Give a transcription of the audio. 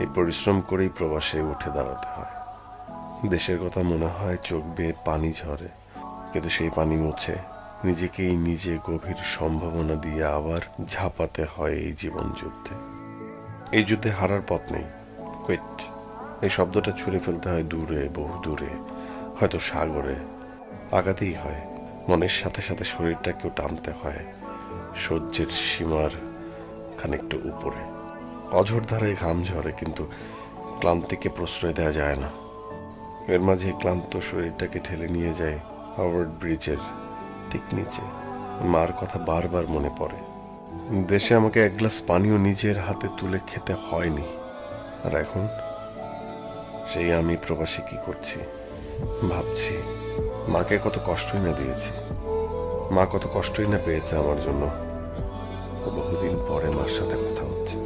এই পরিশ্রম করেই প্রবাসে উঠে দাঁড়াতে হয়। দেশের কথা মনে হয় চোখ বেয়ে পানি ঝরে, কিন্তু সেই পানি মুছে নিজেকেই নিজে গভীর সম্ভাবনা দিয়ে আবার ঝাঁপাতে হয় এই জীবন যুদ্ধে। এই যুদ্ধে হারার পথ নেই। কুইট, এই শব্দটা ছুঁড়ে ফেলতে হয় দূরে, বহু দূরে, হয়তো সাগরে। আগাতেই হয়, মনের সাথে সাথে শরীরটাকেও টানতে হয় সহ্যের সীমার খানিকটা উপরে। অঝোর ধারায় ঘাম ঝরে, কিন্তু ক্লান্তিকে প্রশ্রয় দেওয়া যায় না। এর মাঝে ক্লান্ত শরীরটাকে ঠেলে নিয়ে যায় হাওয়ার্ড ব্রিজের ঠিক নিচে। মার কথা বারবার মনে পড়ে। দেশে আমাকে এক গ্লাস পানিও নিজের হাতে তুলে খেতে হয়নি, আর এখন সেই আমি প্রবাসী কি করছি ভাবছি। মাকে কত কষ্টই না দিয়েছি, মা কত কষ্টই না পেয়েছে আমার জন্য। বহুদিন পরে মার সাথে কথা হচ্ছে।